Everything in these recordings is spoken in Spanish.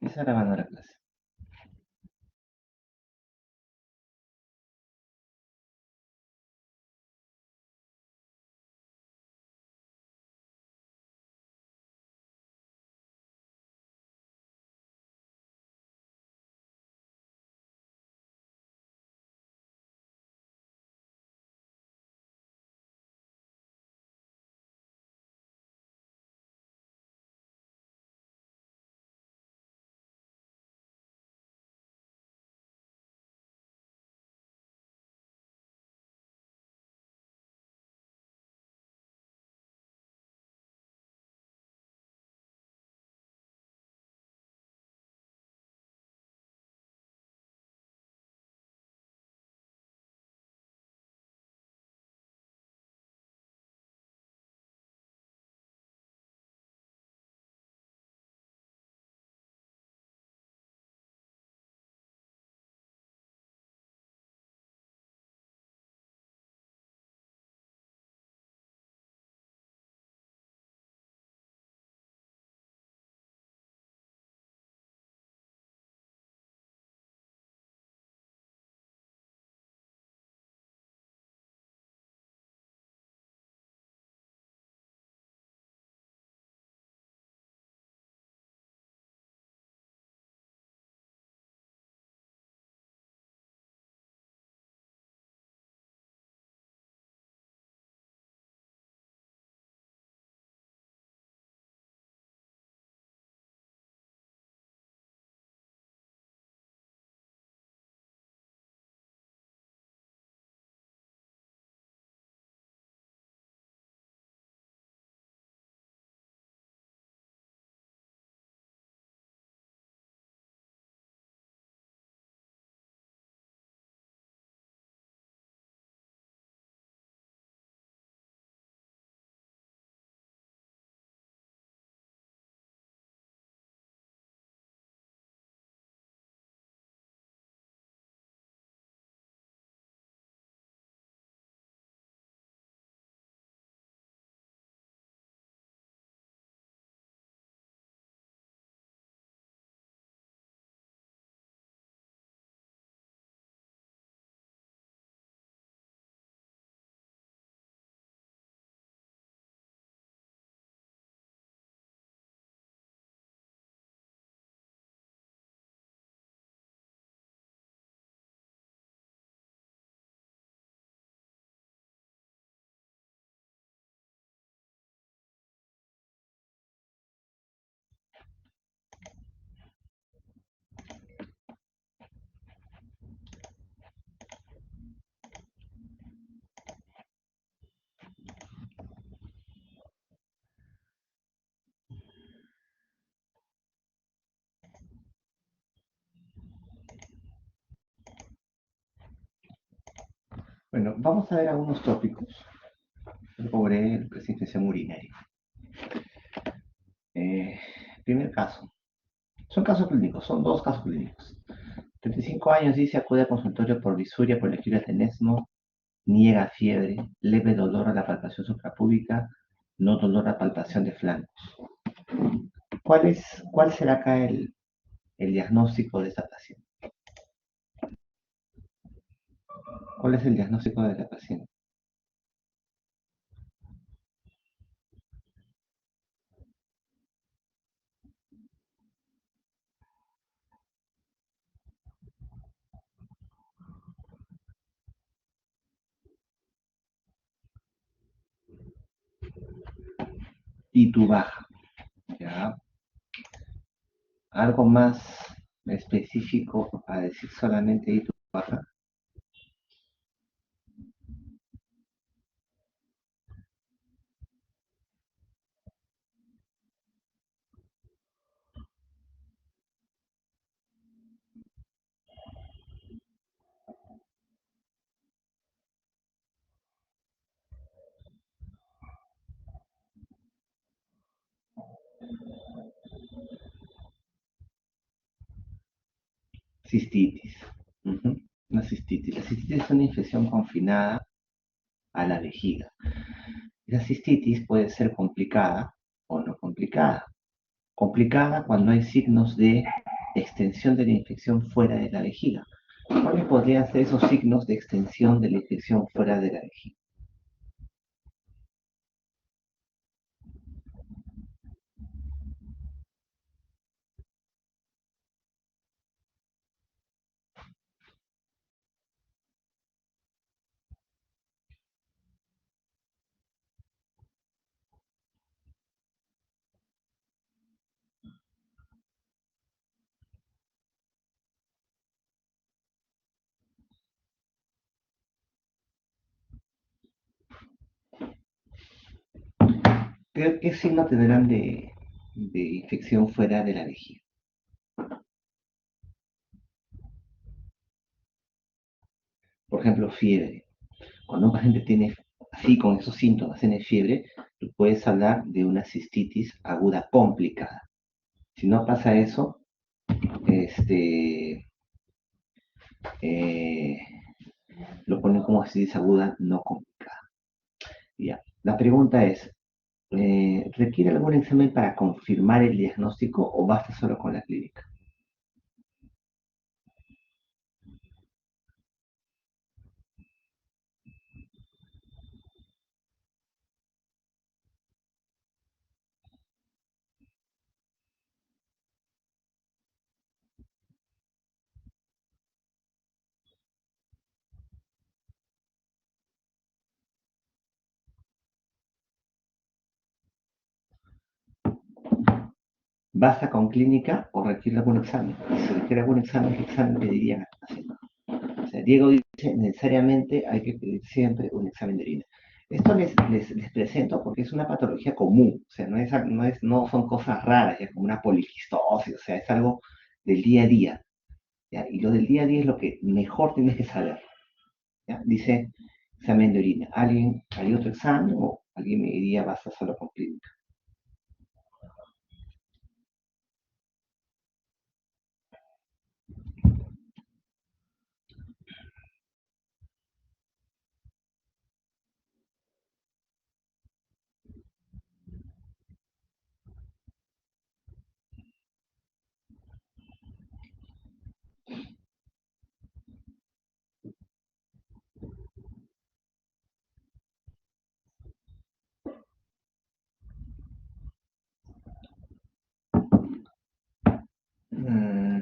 Esa grabando la clase. Bueno, vamos a ver algunos tópicos sobre el presidente urinario. Eh, Primer caso. Son casos clínicos, son dos casos clínicos. 35 años dice, acude al consultorio por disuria, poliquiria tenesmo, niega fiebre, leve dolor a la palpación suprapúbica, no dolor a palpación de flancos. ¿Cuál será acá el diagnóstico de esta paciente? ¿Cuál es el diagnóstico de la paciente? Titubaja. ¿Ya? Algo más específico a decir solamente titubaja. Cistitis. Ujú. Una cistitis. La cistitis es una infección confinada a la vejiga. La cistitis puede ser complicada o no complicada. Complicada cuando hay signos de extensión de la infección fuera de la vejiga. ¿Cuáles podrían ser esos signos de extensión de la infección fuera de la vejiga? ¿Qué signo tendrán de infección fuera de la vejiga? Por ejemplo, fiebre. Cuando un paciente tiene así con esos síntomas, tiene fiebre, tú puedes hablar de una cistitis aguda complicada. Si no pasa eso, este, eh, lo ponen como cistitis aguda no complicada. Ya. La pregunta es, ¿requiere algún examen para confirmar el diagnóstico o basta solo con la clínica? ¿Basta con clínica o requiere algún examen? Si requiere algún examen, ¿qué examen pedirían haciendo? O sea, Diego dice, necesariamente hay que pedir siempre un examen de orina. Esto les presento porque es una patología común, o sea, no son cosas raras, ya como una poliquistosis, o sea, es algo del día a día, ¿ya? Y lo del día a día es lo que mejor tienes que saber, ¿ya? Dice examen de orina. ¿Hay otro examen o alguien me diría basta solo con clínica?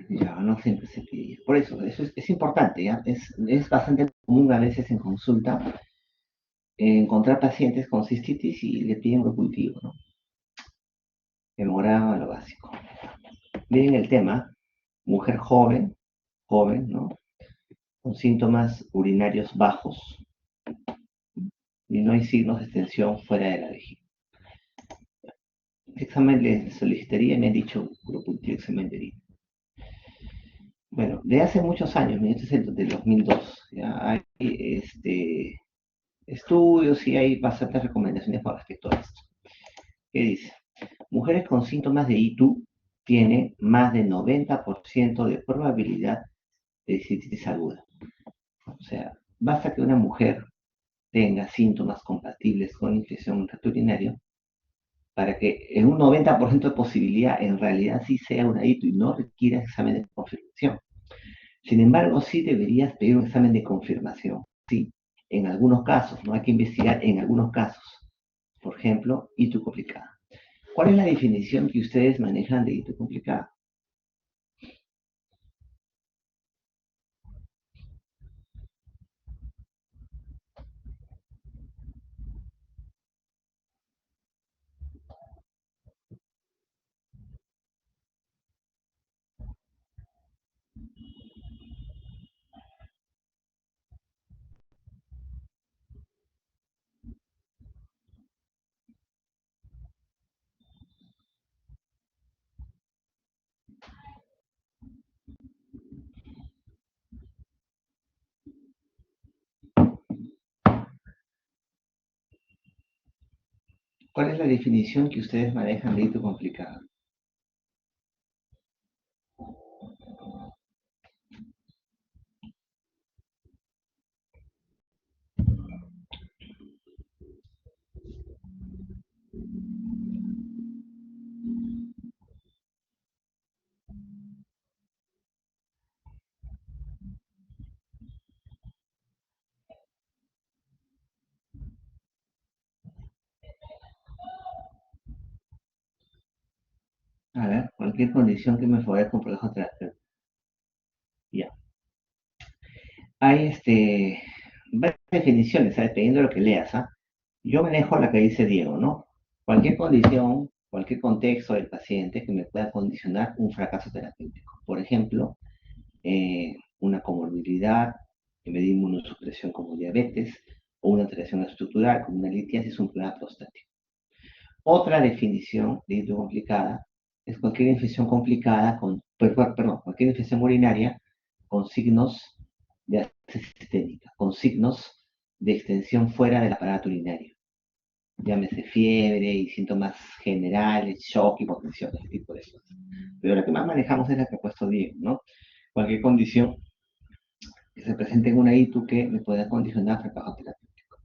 Ya, no siempre se pide. Por eso es importante, ¿ya? Es bastante común a veces en consulta encontrar pacientes con cistitis y le piden cultivo, ¿no? Hemograma, lo básico. Miren el tema, mujer joven, ¿no? Con síntomas urinarios bajos y no hay signos de extensión fuera de la vejiga. ¿Qué examen les solicitaría? Me han dicho grupo examen de orina. Bueno, de hace muchos años, este es el del 2002, ya hay estudios y hay bastantes recomendaciones con respecto a esto. ¿Qué dice? Mujeres con síntomas de ITU tienen más de 90% de probabilidad de cistitis aguda. O sea, basta que una mujer tenga síntomas compatibles con infección urinaria para que en un 90% de posibilidad en realidad sí sea una ITU y no requiera examen de confirmación. Sin embargo, sí deberías pedir un examen de confirmación. Sí, en algunos casos, no hay que investigar en algunos casos. Por ejemplo, ITU complicada. ¿Cuál es la definición que ustedes manejan de ITU complicada? ¿Cuál es la definición que ustedes manejan de ITU complicada? A ver, cualquier condición que me favorezca un proceso terapéutico. Ya. Hay varias definiciones, ¿sabes? Dependiendo de lo que leas, ¿ah? Yo manejo la que dice Diego, ¿no? Cualquier condición, cualquier contexto del paciente que me pueda condicionar un fracaso terapéutico. Por ejemplo, una comorbilidad que me dé inmunosupresión como diabetes o una alteración estructural como una litiasis, un problema prostático. Otra definición de hito complicada es cualquier infección complicada perdón, cualquier infección urinaria con signos de abscesis sistémica, con signos de extensión fuera del aparato urinario. Llámese fiebre y síntomas generales, shock, hipotensión, ese tipo de cosas. Pero la que más manejamos es la que ha puesto Diego, ¿no? Cualquier condición que se presente en una ITU que me pueda condicionar fracaso terapéutico.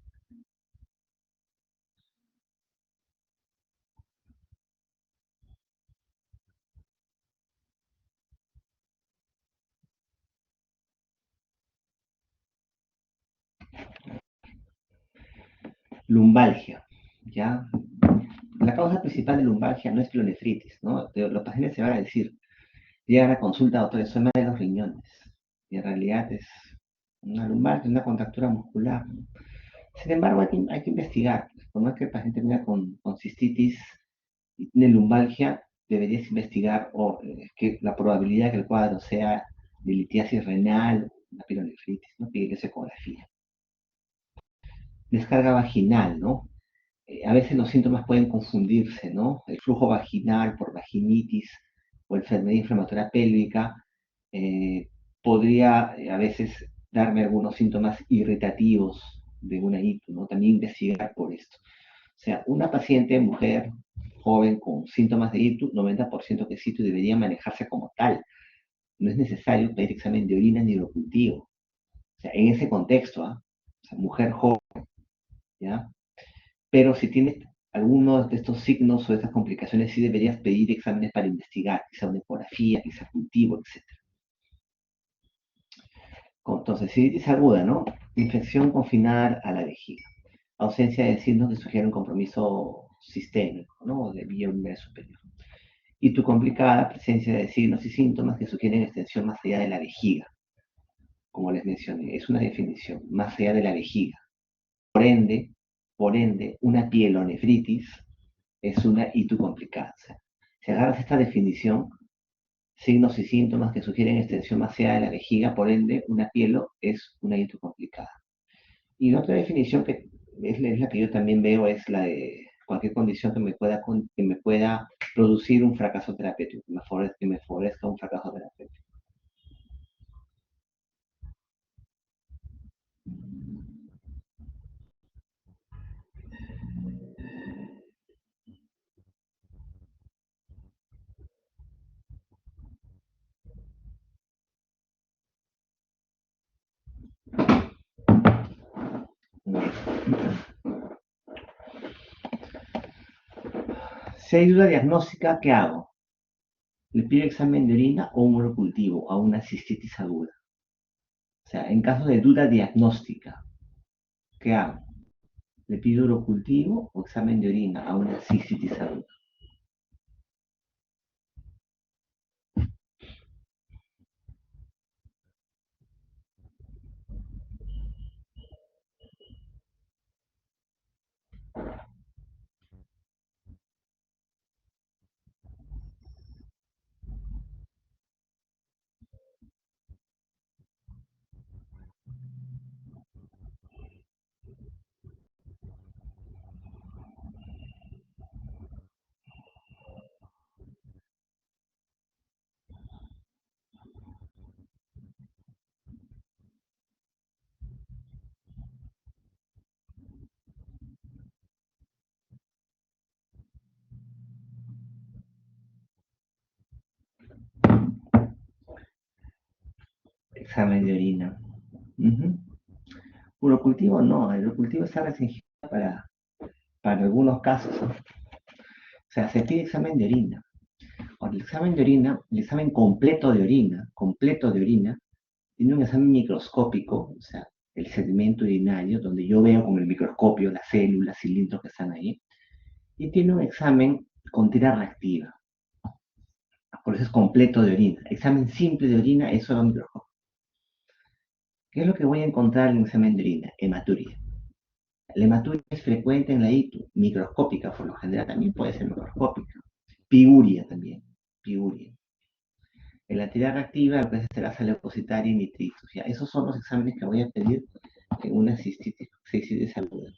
Lumbalgia, ¿ya? La causa principal de lumbalgia no es pielonefritis, ¿no? Los pacientes se van a decir, llegan a consulta, doctor, eso es de los riñones. Y en realidad es una lumbalgia, una contractura muscular, ¿no? Sin embargo, hay que investigar. Por más que el paciente venga con cistitis y tiene lumbalgia, deberías investigar que la probabilidad de que el cuadro sea de litiasis renal, una pielonefritis, ¿no? Que es ecografía. Descarga vaginal, ¿no? A veces los síntomas pueden confundirse, ¿no? El flujo vaginal por vaginitis o enfermedad inflamatoria pélvica podría a veces darme algunos síntomas irritativos de una ITU, ¿no? También investigar por esto. O sea, una paciente, mujer, joven con síntomas de ITU, 90% que es ITU debería manejarse como tal. No es necesario pedir examen de orina ni de cultivo. O sea, en ese contexto, ¿ah? O sea, mujer joven, ¿ya? Pero si tienes algunos de estos signos o de estas complicaciones, sí deberías pedir exámenes para investigar, quizá una ecografía, quizá cultivo, etc. Entonces, colitis aguda, ¿no? Infección confinada a la vejiga. Ausencia de signos que sugieren un compromiso sistémico, ¿no? De vía urinaria superior. Y tu complicada presencia de signos y síntomas que sugieren extensión más allá de la vejiga. Como les mencioné, es una definición, más allá de la vejiga. Por ende, una pielonefritis es una ITU complicada. O sea, si agarras esta definición, signos y síntomas que sugieren extensión más allá de la vejiga, por ende, una pielo es una ITU complicada. Y la otra definición que es la que yo también veo es la de cualquier condición que me pueda producir un fracaso terapéutico, que me favorezca un fracaso terapéutico. Si hay duda diagnóstica, ¿qué hago? Le pido examen de orina o un urocultivo a una cistitis aguda. O sea, en caso de duda diagnóstica, ¿qué hago? Le pido urocultivo o examen de orina a una cistitis aguda. Examen de orina. Ujú. Urocultivo no, el urocultivo está restringido para algunos casos, ¿no? O sea, se pide examen de orina. Ahora, el examen de orina, el examen completo de orina, tiene un examen microscópico, o sea, el sedimento urinario, donde yo veo con el microscopio las células, cilindros que están ahí, y tiene un examen con tira reactiva. Por eso es completo de orina. Examen simple de orina es solo microscopio. ¿Qué es lo que voy a encontrar en el examen de orina? Hematuria. La hematuria es frecuente en la ITU, microscópica por lo general, también puede ser macroscópica. Piguria también, piguria. En la tirada reactiva, a veces será leucocitaria y nitritos. ¿Ya? Esos son los exámenes que voy a pedir en una cistitis aguda.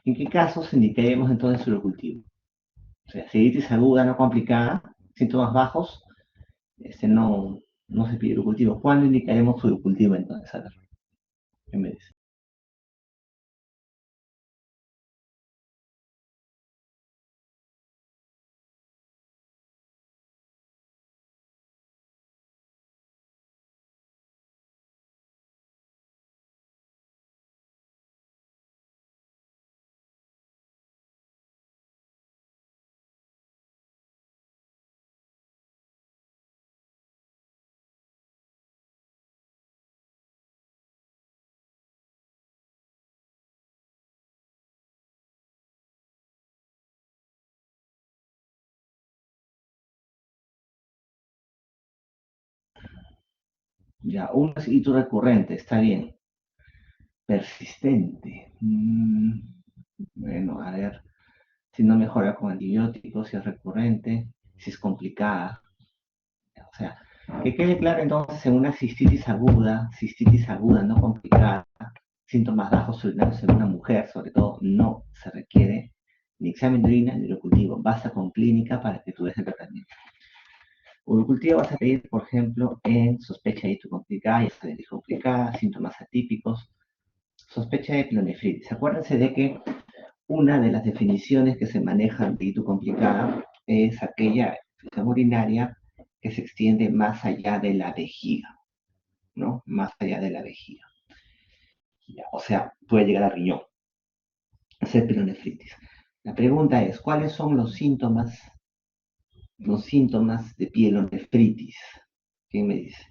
¿En qué casos indicaremos entonces urocultivo? O sea, cistitis aguda no complicada, síntomas bajos, no se pide urocultivo. ¿Cuándo indicaremos urocultivo entonces? A ver, ¿qué me dice? Ya, un hito recurrente, está bien. Persistente. Bueno, a ver, si no mejora con antibióticos, si es recurrente, si es complicada. O sea, que quede claro entonces en una cistitis aguda no complicada, síntomas bajos urinarios en una mujer, sobre todo, no se requiere ni examen de orina ni urocultivo. Basta con clínica para que tú des el tratamiento. Urocultivo vas a pedir, por ejemplo, en sospecha de complicada, ya sabes, complicada, síntomas atípicos, sospecha de pielonefritis. Acuérdense de que una de las definiciones que se manejan de ITU complicada es aquella infección urinaria que se extiende más allá de la vejiga, ¿no? Más allá de la vejiga. O sea, puede llegar al riñón, hacer pielonefritis. La pregunta es, ¿cuáles son los síntomas de pielonefritis? ¿Quién me dice?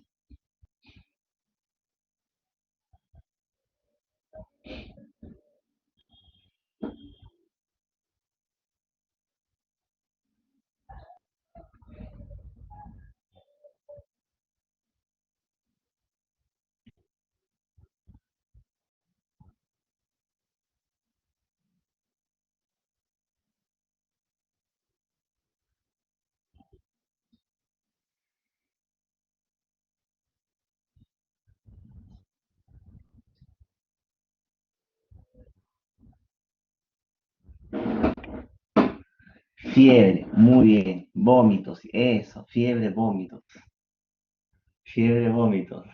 Fiebre, muy bien. Vómitos, eso, fiebre, vómitos. Fiebre, vómitos.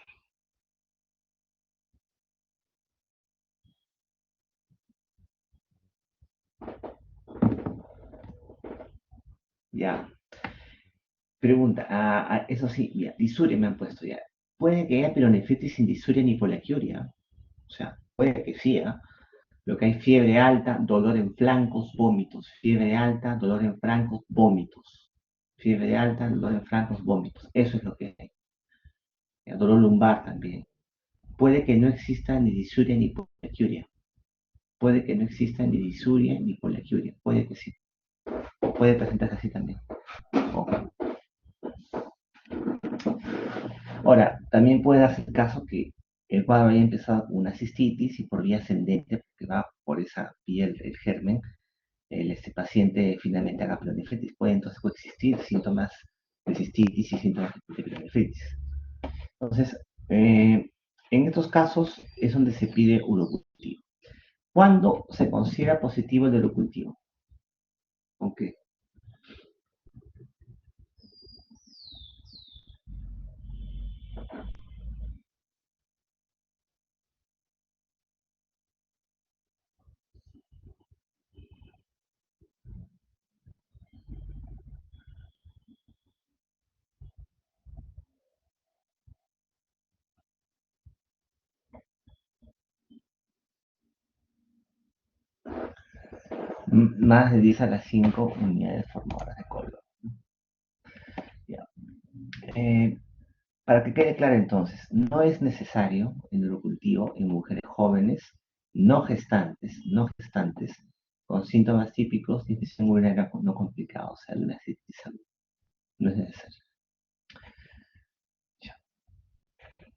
Ya. Pregunta, eso sí, ya, disuria me han puesto ya. Puede que haya pielonefritis sin disuria ni poliaquiuria. O sea, puede que sí, ¿ah? Lo que hay fiebre alta, dolor en flancos, vómitos. Fiebre alta, dolor en flancos, vómitos. Fiebre alta, dolor en flancos, vómitos. Eso es lo que hay. Ya, dolor lumbar también. Puede que no exista ni disuria ni poliaquiuria. Puede que no exista ni disuria ni poliaquiuria. Puede que sí. O puede presentarse así también. Ojo. Ahora, también puede darse el caso que el cuadro haya empezado con una cistitis y por vía ascendente, porque va por esa vía el germen, este paciente finalmente haga pielonefritis. Puede entonces coexistir síntomas de cistitis y síntomas de pielonefritis. Entonces, en estos casos es donde se pide urocultivo. ¿Cuándo se considera positivo el urocultivo? Ok. más de 10 a las 5 unidades formadoras de color. Ya. Eh, para que quede claro entonces, no es necesario el urocultivo en mujeres jóvenes, no gestantes, con síntomas típicos de infección urinaria no complicada, o sea, de una cistitis aguda. No es necesario. Ya.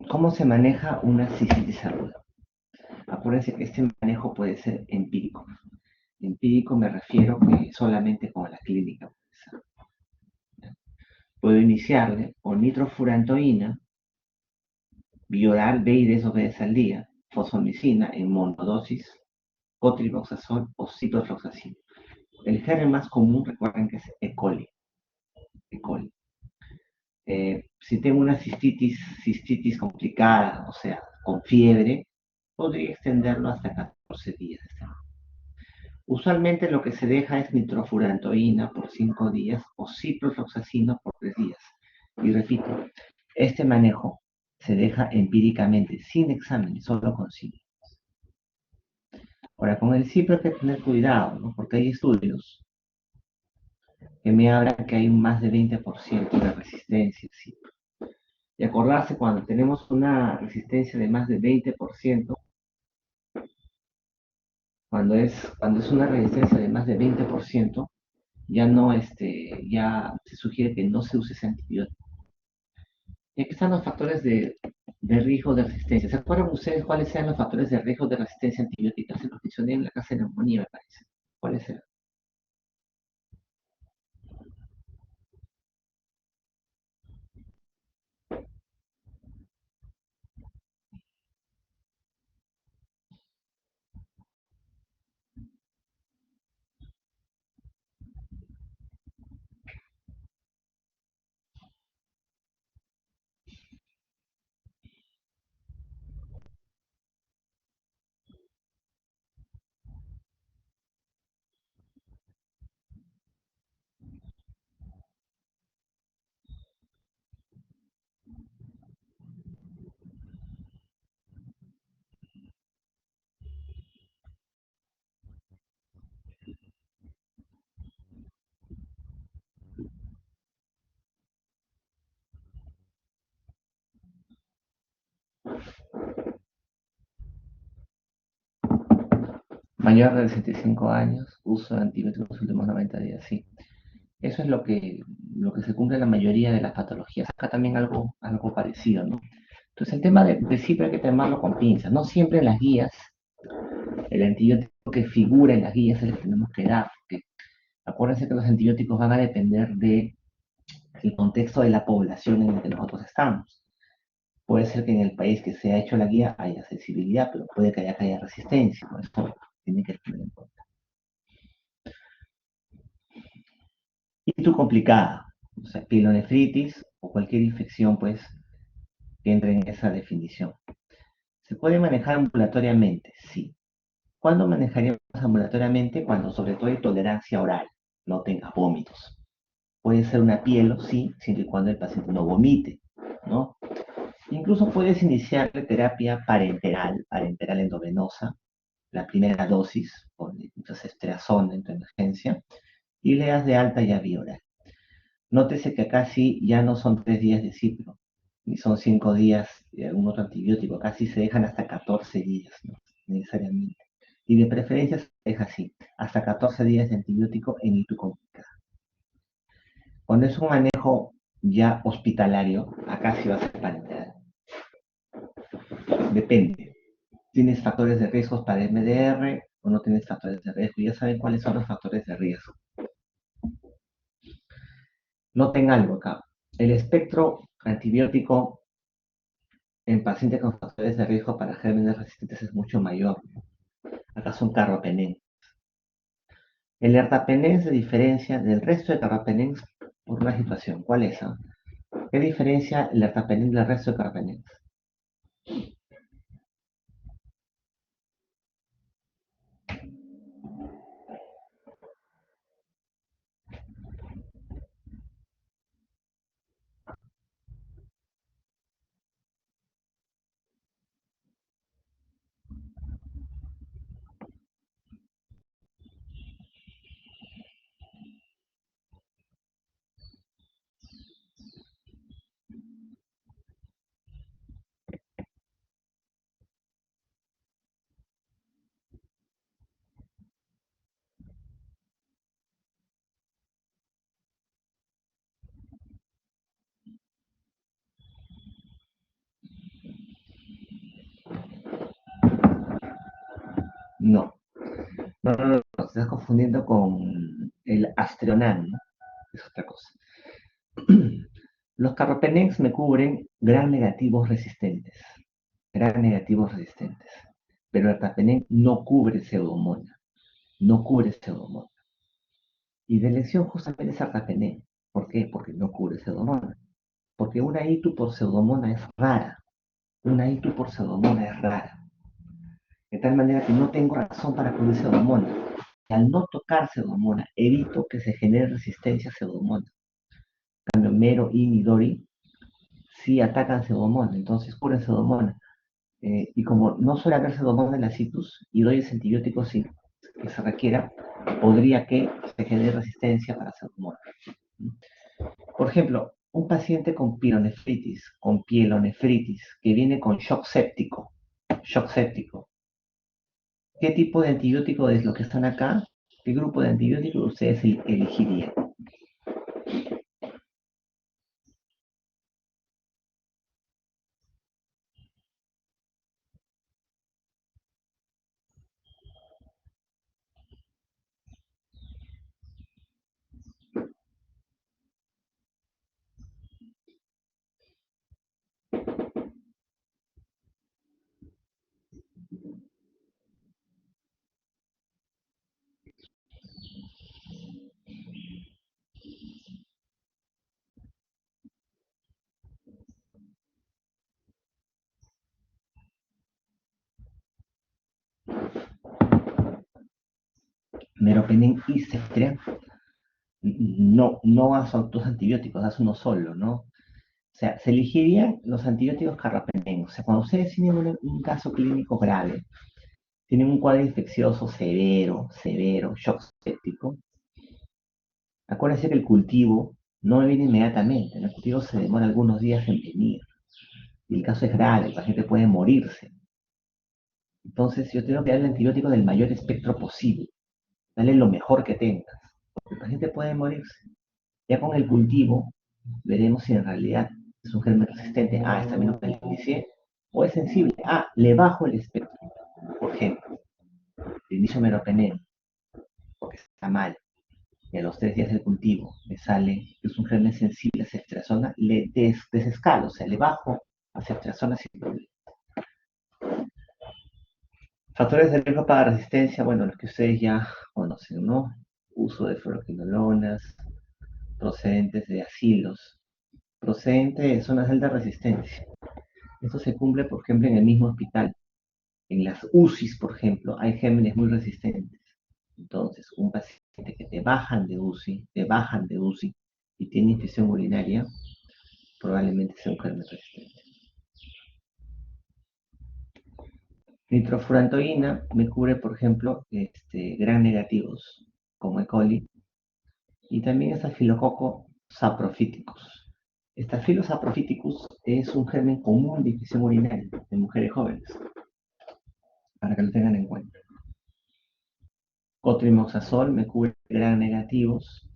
¿Cómo se maneja una cistitis aguda? Acuérdense que este manejo puede ser empírico. Empírico me refiero que solamente con la clínica puede ser. Puedo iniciarle con nitrofurantoína, bioral B y 2 veces al día, fosfomicina en monodosis, cotrimoxazol o ciprofloxacin. El germen más común, recuerden que es E. coli. E. coli. Si tengo una cistitis complicada, o sea, con fiebre, podría extenderlo hasta 14 días. Usualmente lo que se deja es nitrofurantoína por 5 días o ciprofloxacino por 3 días. Y repito, este manejo se deja empíricamente, sin examen, solo con signos. Ahora, con el cipro hay que tener cuidado, ¿no? Porque hay estudios que me hablan que hay un más de 20% de resistencia al cipro. Y acordarse, cuando tenemos una resistencia de más de 20%, cuando es una resistencia de más de 20%, ya no, ya se sugiere que no se use ese antibiótico. Y aquí están los factores de riesgo de resistencia. ¿Se acuerdan ustedes cuáles eran los factores de riesgo de resistencia antibiótica? Se los mencioné en la clase de neumonía, me parece. ¿Cuáles eran? Mayor de 65 años, uso de antibióticos en los últimos 90 días, sí. Eso es lo que se cumple en la mayoría de las patologías. Acá también algo parecido, ¿no? Entonces el tema de siempre hay que tomarlo con pinzas. No siempre en las guías, el antibiótico que figura en las guías es el que tenemos que dar. Porque acuérdense que los antibióticos van a depender del contexto de la población en la que nosotros estamos. Puede ser que en el país que se ha hecho la guía haya sensibilidad, pero puede que haya resistencia, ¿no? Esto tiene que tener en cuenta. Y tu complicada, o sea, pielonefritis o cualquier infección, pues, que entre en esa definición. ¿Se puede manejar ambulatoriamente? Sí. ¿Cuándo manejaríamos ambulatoriamente? Cuando sobre todo hay tolerancia oral, no tenga vómitos. Puede ser una pielo, sí, siempre y cuando el paciente no vomite, ¿no? Incluso puedes iniciar terapia parenteral endovenosa, la primera dosis, con entonces trazón en tu emergencia, y le das de alta ya vía oral. Nótese que acá sí ya no son 3 días de ciclo, ni son 5 días de algún otro antibiótico, acá sí se dejan hasta 14 días, ¿no? Necesariamente. Y de preferencia se deja así, hasta 14 días de antibiótico en itu complicada. Cuando es un manejo ya hospitalario, acá sí va a ser parenteral. Depende. ¿Tienes factores de riesgo para MDR o no tienes factores de riesgo? Ya saben cuáles son los factores de riesgo. Noten algo acá. El espectro antibiótico en pacientes con factores de riesgo para gérmenes resistentes es mucho mayor. Acá son carbapenems. El ertapenem se diferencia del resto de carbapenems por una situación. ¿Cuál es? ¿Qué diferencia el ertapenem del resto de carbapenems? No, no, te estás confundiendo con el Astronan, ¿no? Es otra cosa. Los carbapenems me cubren gran negativos resistentes, gran negativos resistentes, pero el carbapenem no cubre pseudomonas, no cubre pseudomonas. Y de elección justamente es artapenem. ¿Por qué? Porque no cubre pseudomonas. Porque una ITU por pseudomona es rara. Una ITU por pseudomona es rara. De tal manera que no tengo razón para cubrir pseudomona. Y al no tocar pseudomona, evito que se genere resistencia a pseudomona. En cambio, Mero y Midori sí atacan pseudomona, entonces cubren pseudomona. Y como no suele haber pseudomona en la citus, y doy ese antibiótico sin que se requiera, podría que se genere resistencia para pseudomona. Por ejemplo, un paciente con pielonefritis, que viene con shock séptico, ¿qué tipo de antibiótico es lo que están acá? ¿Qué grupo de antibióticos ustedes elegirían? Meropenem y ceftriaxona. No, no a dos antibióticos, das uno solo, ¿no? O sea, se elegirían los antibióticos carbapenem. O sea, cuando ustedes tienen un caso clínico grave, tienen un cuadro infeccioso severo, shock séptico, acuérdense que el cultivo no viene inmediatamente, ¿no? El cultivo se demora algunos días en venir. Y el caso es grave, el paciente puede morirse. Entonces, yo tengo que darle el antibiótico del mayor espectro posible. Dale lo mejor que tengas. Porque el paciente puede morirse. Ya con el cultivo, veremos si en realidad es un germen resistente a estaminopentilicie o es sensible a, le bajo el espectro. Por ejemplo, el inicio meropenem, porque está mal, y a los 3 días del cultivo me sale que es un germen sensible a ceftriaxona, le desescalo, o sea, le bajo a ceftriaxona sin problema. Factores de riesgo para resistencia, bueno, los que ustedes ya conocen, ¿no? Uso de fluoroquinolonas, procedentes de asilos, procedentes de zonas de alta resistencia. Esto se cumple, por ejemplo, en el mismo hospital. En las UCIs, por ejemplo, hay gérmenes muy resistentes. Entonces, un paciente que te bajan de UCI y tiene infección urinaria, probablemente sea un germen resistente. Nitrofurantoína me cubre, por ejemplo, gran negativos, como E. coli, y también Staphylococcus saprophyticus. Staphylococcus saprophyticus es un germen común de infección urinaria en mujeres jóvenes, para que lo tengan en cuenta. Cotrimoxazol me cubre gran negativos,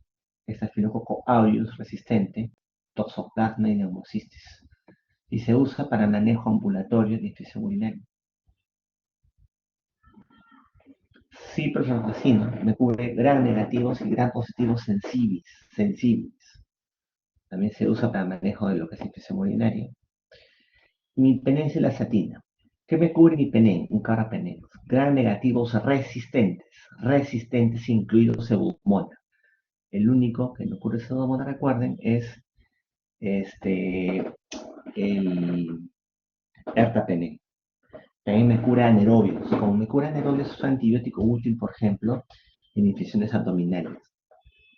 Staphylococcus aureus resistente, toxoplasma y neumocistis. Y se usa para manejo ambulatorio de infección urinaria. Ciprofloxacino me cubre gran negativos y gran positivos sensibles. También se usa para manejo de lo que es infección urinaria. Mipenencilazatina. ¿Qué me cubre mipenem? Un carbapenem. Gran negativos resistentes incluidos pseudomonas. El único que no cubre pseudomonas, recuerden, es el ertapenem. También me cura anaerobios. Como me cura anaerobios, es un antibiótico útil, por ejemplo, en infecciones abdominales,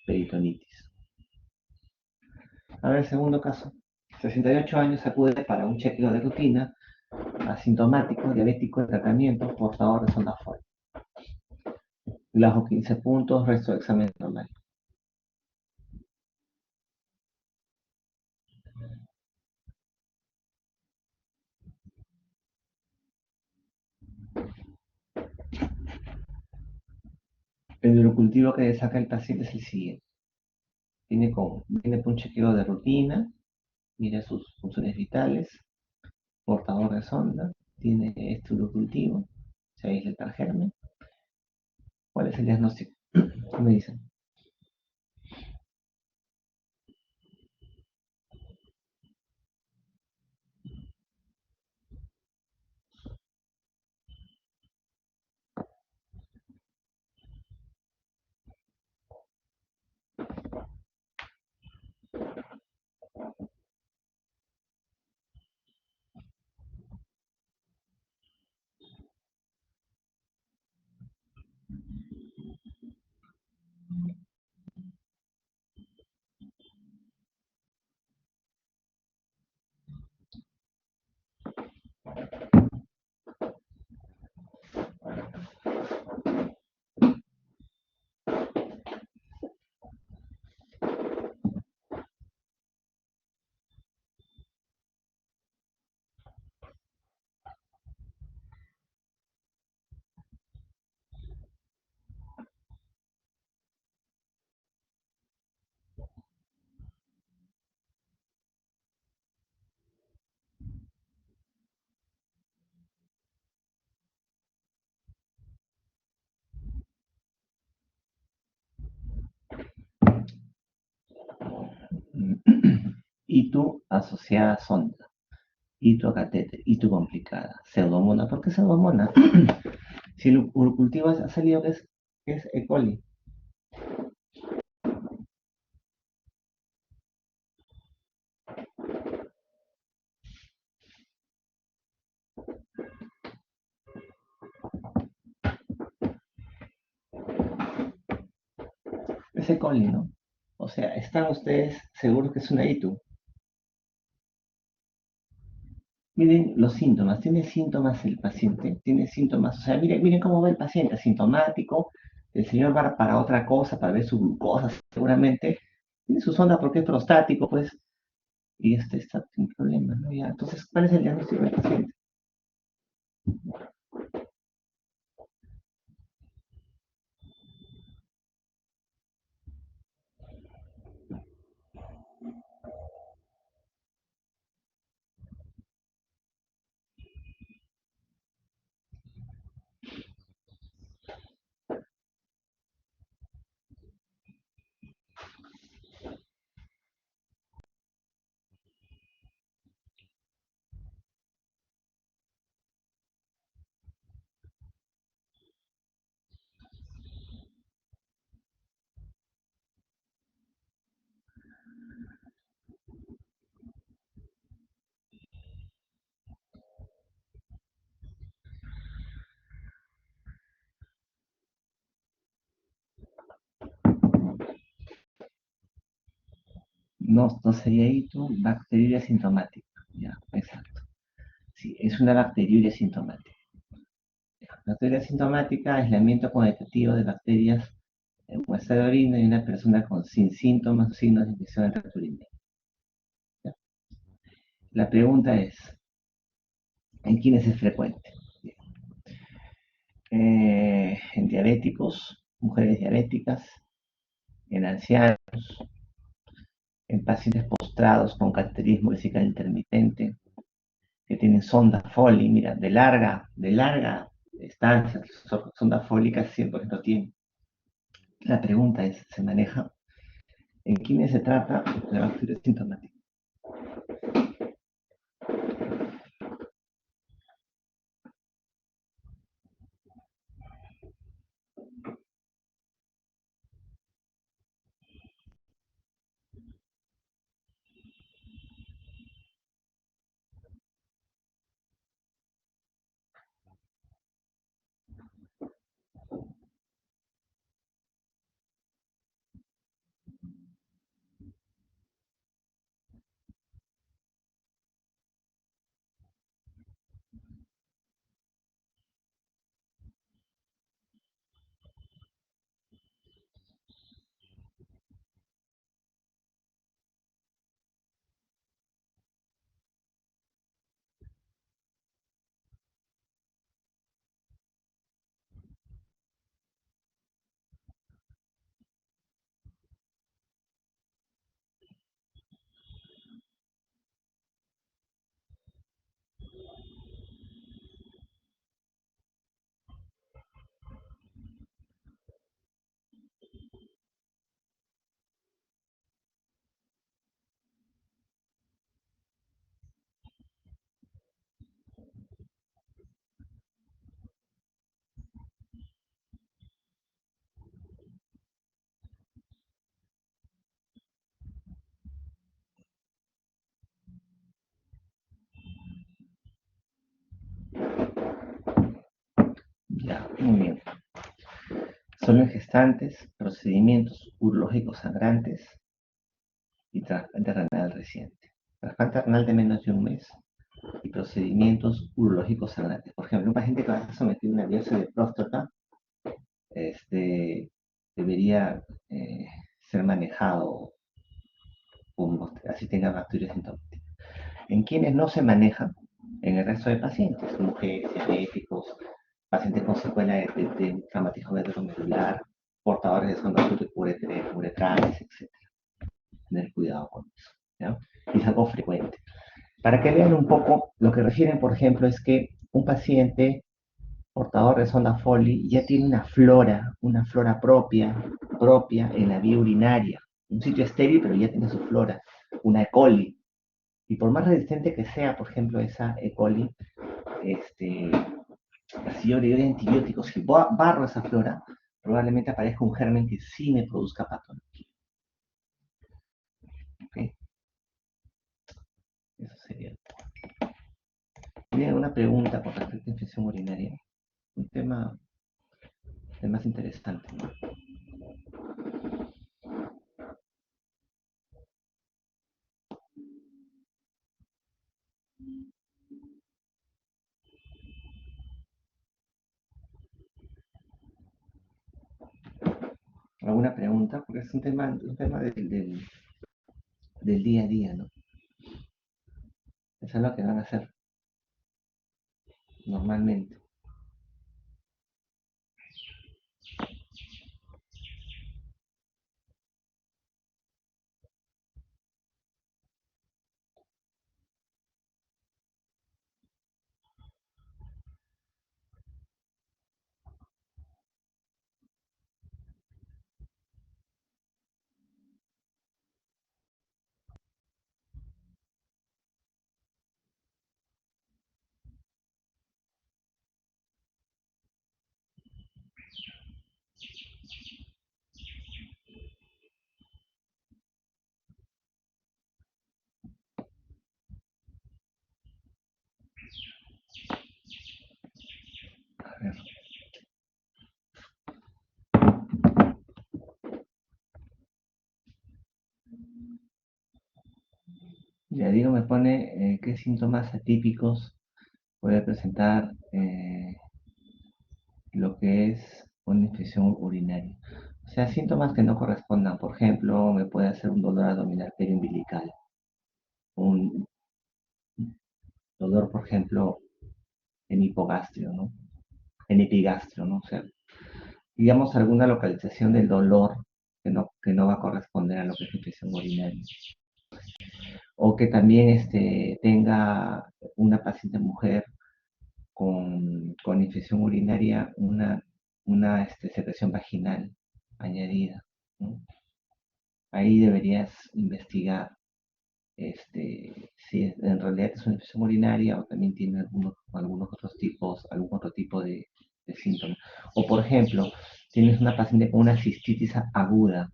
peritonitis. A ver, segundo caso. 68 años acude para un chequeo de rutina, asintomático, diabético de tratamiento, portador de sonda Foley. Bajo 15 puntos, resto de examen normal. El neurocultivo que saca el paciente es el siguiente. Viene con un chequeo de rutina, mira sus funciones vitales, portador de sonda, tiene este neurocultivo, se aísla el germen. ¿Cuál es el diagnóstico? ¿Qué me dicen? ITU asociada sonda, ITU a catéter, ITU complicada, pseudomona. ¿Por qué pseudomona? Si el cultivo ha salido que es E. coli. Es E. coli, ¿no? O sea, ¿están ustedes seguros que es una ITU? Miren los síntomas. ¿Tiene síntomas el paciente? ¿Tiene síntomas? O sea, miren cómo ve el paciente, asintomático. El señor va para otra cosa, para ver su glucosa seguramente. Tiene su sonda porque es prostático, pues, y este está sin problemas, ¿no? Ya. Entonces, ¿cuál es el diagnóstico del paciente? No, no sería ITU, bacteriuria sintomática. Ya, exacto. Sí, es una bacteriuria sintomática. Bacteria sintomática, aislamiento cuantitativo de bacterias en muestra de orina y una persona sin síntomas o signos de infección en el tracto urinario. ¿Ya? La pregunta es, ¿en quiénes es frecuente? En diabéticos, mujeres diabéticas, en ancianos, en pacientes postrados con cateterismo vesical intermitente, que tienen sonda Foley, mira, de larga estancia, sonda Foley casi 100% tiene. La pregunta es, ¿se maneja? ¿En quiénes se trata de bacterias sintomáticas? Muy bien. Solo en gestantes, procedimientos urológicos sangrantes y trasplante renal reciente. Trasplante renal de menos de un mes y procedimientos urológicos sangrantes. Por ejemplo, un paciente que va a someter una biopsia de próstata debería ser manejado como así tenga bacterias sintomáticas. En quienes no se manejan, en el resto de pacientes, mujeres, diabéticos, pacientes con secuela de traumatismo medular, portadores de sonda uretrales, etc. Tener cuidado con eso. ¿Ya? Y es algo frecuente. Para que vean un poco, lo que refieren, por ejemplo, es que un paciente portador de sonda Foley ya tiene una flora propia en la vía urinaria. Un sitio estéril, pero ya tiene su flora, una E. coli. Y por más resistente que sea, por ejemplo, esa E. coli, este, si yo le doy antibióticos, si barro esa flora, probablemente aparezca un germen que sí me produzca patología. ¿Okay? Eso sería. ¿Tienen alguna pregunta con respecto a infección urinaria? Un tema más interesante, ¿no? ¿Alguna pregunta? Porque es un tema del día a día, ¿no? Eso es lo que van a hacer normalmente. A ver. Ya digo, me pone qué síntomas atípicos puede presentar lo que es una infección urinaria. O sea, síntomas que no correspondan. Por ejemplo, me puede hacer un dolor abdominal periumbilical, un dolor, por ejemplo, en hipogastrio, ¿no? En epigastrio, ¿no? O sea, digamos alguna localización del dolor que no va a corresponder a lo que es infección urinaria. O que también tenga una paciente mujer con infección urinaria una secreción vaginal añadida, ¿no? Ahí deberías investigar si en realidad es una infección urinaria o también tiene algún otro tipo de síntomas. O por ejemplo, tienes una paciente con una cistitis aguda,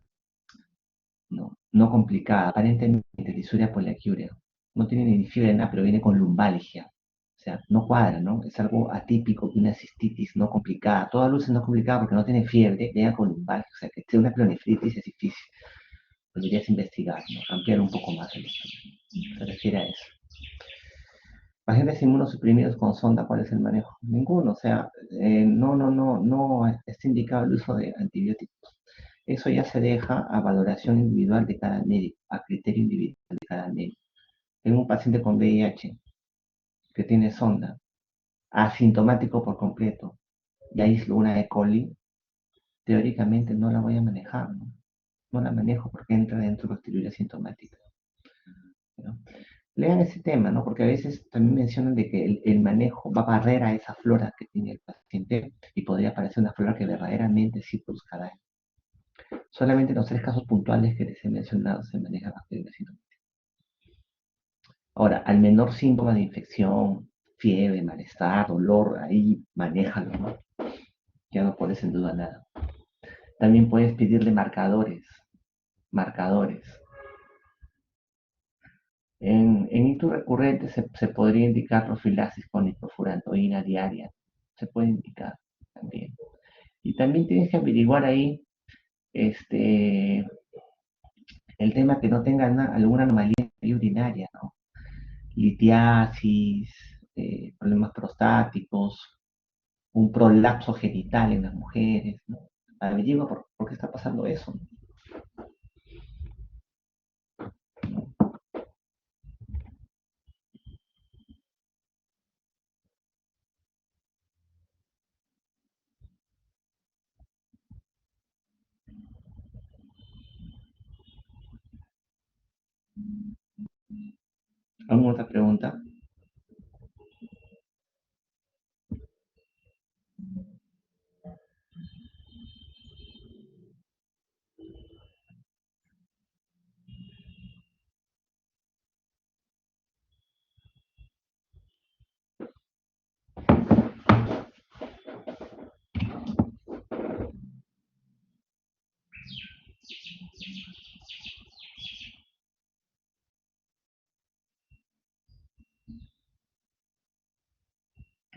no complicada, aparentemente disuria poliaquiurea. No tiene ni fiebre nada, pero viene con lumbalgia. O sea, no cuadra, ¿no? Es algo atípico de una cistitis no complicada. Toda luz es no complicada porque no tiene fiebre, llega con lumbalgia. O sea, que tiene una pleonefritis es difícil. Deberías investigar, ¿no? Ampliar un poco más el estudio. Se refiere a eso. Pacientes inmunosuprimidos con sonda, ¿cuál es el manejo? Ninguno, o sea, no está indicado el uso de antibióticos. Eso ya se deja a valoración individual de cada médico, a criterio individual de cada médico. Tengo un paciente con VIH que tiene sonda, asintomático por completo, y aíslo una E. coli, teóricamente no la voy a manejar, ¿no? No la manejo porque entra dentro de la esteroide asintomática, ¿no? Lean ese tema, ¿no? Porque a veces también mencionan de que el manejo va a barrer a esa flora que tiene el paciente y podría parecer una flora que verdaderamente sí produzca daño. Solamente en los tres casos puntuales que les he mencionado se maneja bacterias asintomáticas. Ahora, al menor síntoma de infección, fiebre, malestar, dolor, ahí manéjalo, ¿no? Ya no pones en duda nada. También puedes pedirle marcadores. En ictus recurrentes se podría indicar profilaxis con nitrofurantoína diaria. Se puede indicar. también. Y también tienes que averiguar ahí este, el tema que no tenga alguna anomalía urinaria, ¿no? Litiasis, problemas prostáticos, un prolapso genital en las mujeres, ¿no? Averigua por qué está pasando eso, ¿no? ¿Alguna otra pregunta?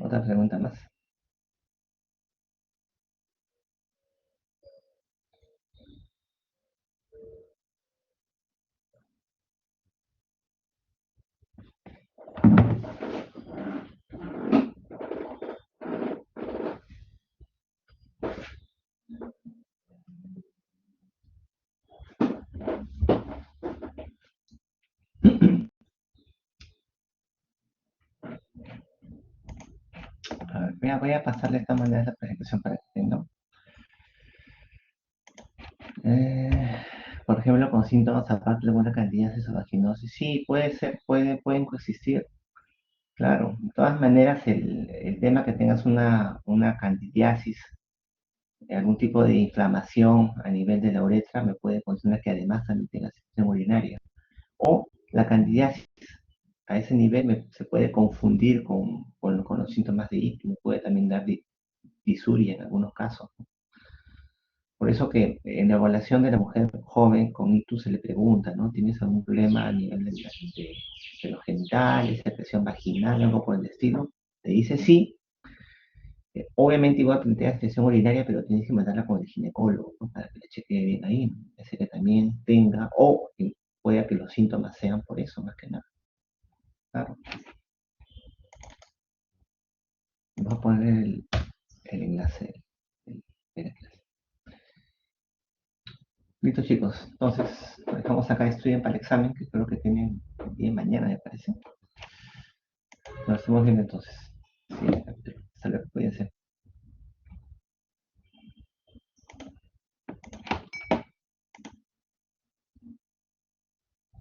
Otra pregunta más. A ver, voy a pasarle de esta manera la presentación para que tengan. Eh, por ejemplo, con síntomas aparte de alguna candidiasis o vaginosis. Sí, puede ser, pueden coexistir. Claro, de todas maneras, el tema que tengas una candidiasis, algún tipo de inflamación a nivel de la uretra, me puede condicionar que además también tengas infección urinaria. O la candidiasis a ese nivel se puede confundir con los síntomas de ictus, me puede también dar disuria en algunos casos. Por eso que en la evaluación de la mujer joven con ictus se le pregunta, ¿no? ¿Tienes algún problema a nivel de los genitales, secreción vaginal, algo por el estilo? Te dice sí. Obviamente igual plantea secreción urinaria, pero tienes que mandarla con el ginecólogo, ¿no? Para que le chequee bien ahí, ¿no? Ese que también tenga, o que pueda que los síntomas sean por eso, más que nada. Claro. Voy a poner el enlace. El enlace. Listo, chicos. Entonces, lo dejamos acá, estudien para el examen, que creo que tienen el día de mañana, me parece. Nos estamos viendo entonces.